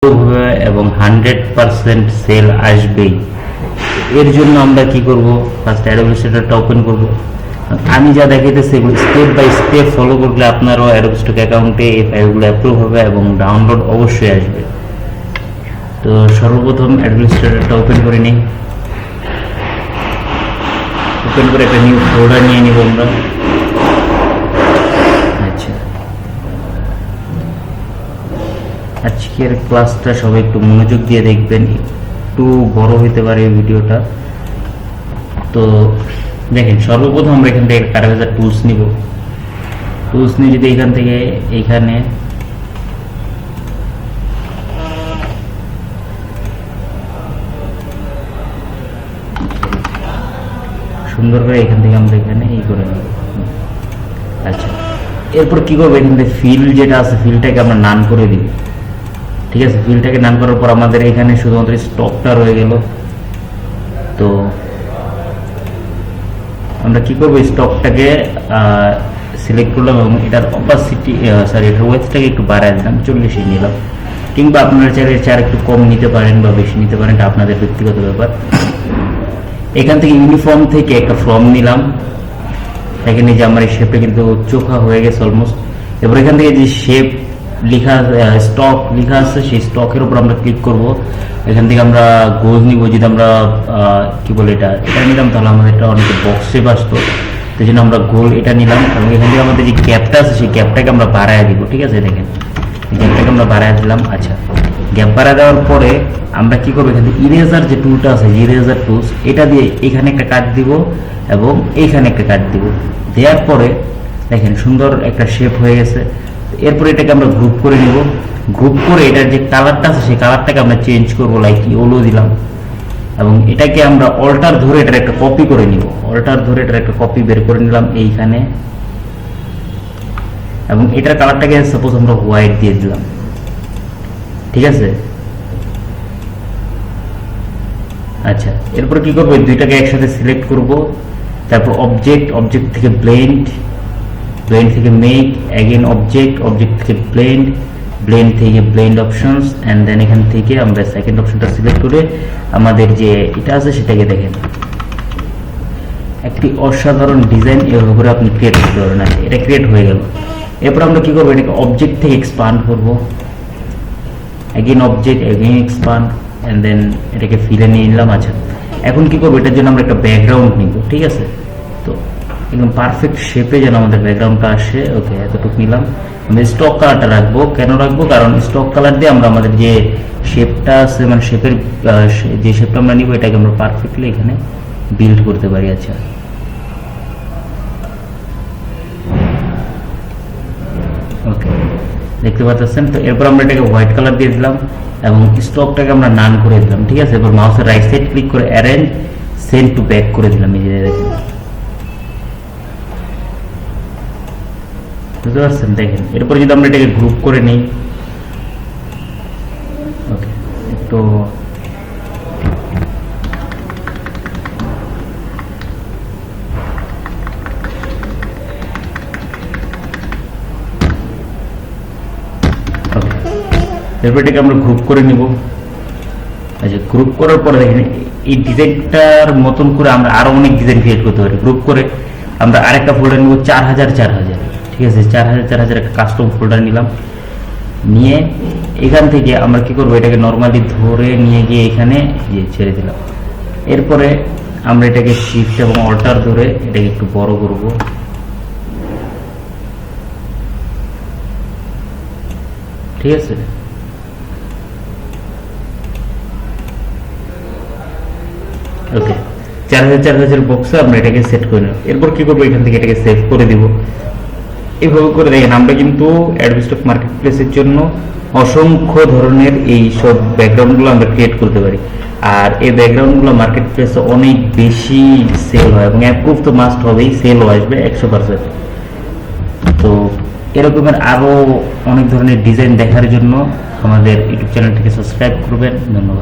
এবং 100% সেল আসবেই। এর জন্য আমরা কি করব, ফার্স্ট অ্যাডোবি স্টোরটা ওপেন করব। আমি যা দেখাইতেছি এগুলো স্টেপ বাই স্টেপ ফলো করলে আপনারও অ্যাডোবি স্টোর অ্যাকাউন্টে এই ফাইলগুলো অ্যাপ্রুভ হবে এবং ডাউনলোড অবশ্যই আসবে। তো সর্বপ্রথম অ্যাডোবি স্টোরটা ওপেন করে নিই। ওপেন করে একটা নিউ ফোল্ডার নিয়ে নিব আমরা। আচ্ছা, আজকের ক্লাসটা সবাই একটু মনোযোগ দিয়ে দেখবেন, একটু বড় হইতে পারে এই ভিডিওটা। তো দেখেন, সর্বপ্রথম আমরা এখান থেকে কার্ভেজার টুলস নিব। টুলস নিয়ে যদি এখান থেকে এইখানে সুন্দর করে এখান থেকে আমরা এখানে এই করে নেব। আচ্ছা, এরপর কি করবো, এখান থেকে ফিল যেটা আছে ফিলটাকে আমরা নান করে দিব। ঠিক আছে, ফিলটাকে নান করার পর আমাদের এখানে শুধুমাত্র স্টকটা রয়ে গেল। তো আমরা কি করবো, স্টকটাকে সিলেক্ট করলাম এবং এটার অপাসিটি এটার ওয়েটটাকে একটু বাড়ায় দিলাম, 40 নিলাম। কিংবা আপনারা চাইলে চার একটু কম নিতে পারেন বা বেশি নিতে পারেন, এটা আপনাদের ব্যক্তিগত ব্যাপার। এখান থেকে ইউনিফর্ম থেকে একটা ফর্ম নিলাম। এখানে যে আমার এই শেপটা কিন্তু চোখা হয়ে গেছে অলমোস্ট। এবার এখান থেকে যে শেপ লেখা স্টক লেখা আছে সেই স্টকের উপর আমরা ক্লিক করব। এখান থেকে আমরা গোল নিব। যদি আমরা কি বলে এটা নিলাম তাহলে আমাদের এটা অনেক বক্স শেপ আসতো, সেই জন্য আমরা গোল এটা নিলাম। এবং এখান থেকে আমাদের যে ক্যাপটা আছে সেই ক্যাপটাকে আমরা বাড়ায় দিব। ঠিক আছে, দেখেন গ্যাপটাকে আমরা বাড়ায় দিলাম। আচ্ছা, গ্যাপ বাড়ায় দেওয়ার পরে আমরা কি করবো, এখান থেকে ইরেজার যে টুলটা আছে, ইরেজার টুলস, এটা দিয়ে এখানে একটা কাট দিব এবং এইখানে একটা কাট দিব। দেওয়ার পরে দেখেন সুন্দর একটা শেপ হয়ে গেছে। এরপরে এটাকে আমরা গ্রুপ করে নিব। গ্রুপ করে এটার যে কালারটা আছে সেই কালারটাকে আমরা চেঞ্জ করবো, লাইক ইয়েলো দিলাম। এবং এটাকে আমরা অল্টার ধরে এটার একটা কপি করে নিব। অল্টার ধরে এটার একটা কপি বের করে নিলাম এইখানে। এবং এটার কালারটাকে সাপোজ আমরা হোয়াইট দিয়ে দিলাম। ঠিক আছে। আচ্ছা, এরপর কি করবো, দুইটাকে একসাথে সিলেক্ট করব। তারপর অবজেক্ট থেকে ব্লেন্ড থেকে মেক, অ্যাগেন অবজেক্ট থেকে ব্লেন্ড থেকে ব্লেন্ড অপশনস, এন্ড দেন এখান থেকে আমরা সেকেন্ড অপশনটা সিলেক্ট করে আমাদের যে এটা আছে সেটাকে দেখেন একটি অসাধারণ ডিজাইন এভাবে করে আপনি ক্রিয়েট করতে পারবেন। এটা ক্রিয়েট হয়ে গেল। এরপর আমরা কি করবো, এটাকে অবজেক্ট থেকে এক্সপান্ড করবো। অ্যাগেন এক্সপান্ড, এন্ড দেন এটাকে ফিলে নিয়ে নিলাম। আচ্ছা, এখন কি করবো, এটার জন্য আমরা একটা ব্যাকগ্রাউন্ড নিব। ঠিক আছে, তো একদম পারফেক্ট শেপে যেন আমাদের ব্যাকগ্রাউন্ডটা আসে। ওকে, এতটুকু নিলাম। আমি স্টক কালারটা রাখবো। কেন রাখবো, কারণ স্টক কালার দিয়ে আমরা আমাদের যে শেপটা আছে, মানে শেপের যে শেপটা আমরা নিব এটাকে আমরা পারফেক্টলি এখানে বিল্ড করতে পারি। আচ্ছা, ওকে, দেখতে পাচ্ছেন। তো এরপর আমরা এটাকে হোয়াইট কালার দিয়ে দিলাম এবং স্টকটাকে আমরা নান করে দিলাম। ঠিক আছে, এরপর মাউসের রাইট সাইড ক্লিক করে অ্যারেঞ্জ সেন্ড টু ব্যাক করে দিলাম। এই যে দেখেন, বুঝতে পারছেন। দেখেন, এরপর যদি আমরা এটাকে গ্রুপ করে নিই, ওকে, একটু এরপর এটাকে আমরা গ্রুপ করে নিব। আচ্ছা, গ্রুপ করার পরে দেখেন এই ডিজাইনটার মতন করে আমরা আরো অনেক ডিজাইন ক্রিয়েট করতে পারি। গ্রুপ করে আমরা আরেকটা ফোল্ডার নিব 4000। ঠিক আছে, 4000 একটা কাস্টম ফোল্ডার নিলাম। নিয়ে এখান থেকে আমরা কি করবো, এটাকে নর্মালি ধরে নিয়ে গিয়ে এখানে ছেড়ে দিলাম। এরপরে আমরা এটাকে শিফট এবং অল্টার ধরে এটাকে একটু বড় করব। ঠিক আছে, ওকে, 4000 বক্সে আমরা এটাকে সেট করে নেব। এরপর কি করবো, এখান থেকে এটাকে সেভ করে দিব। এইভাবে করে দেখেন আমরা কিন্তু অ্যাডোবি স্টক মার্কেট প্লেসের জন্য অসংখ্য ধরনের এই সব ব্যাকগ্রাউন্ডগুলো আমরা ক্রিয়েট করতে পারি। আর এই ব্যাকগ্রাউন্ডগুলো মার্কেট প্লেসে অনেক বেশি সেল হয় এবং অ্যাপ্রুভ তো মাস্ট হবেই, সেলও আসবে 100%। তো এরকমের আরো অনেক ধরনের ডিজাইন দেখার জন্য আমাদের ইউটিউব চ্যানেলটিকে সাবস্ক্রাইব করবেন। ধন্যবাদ।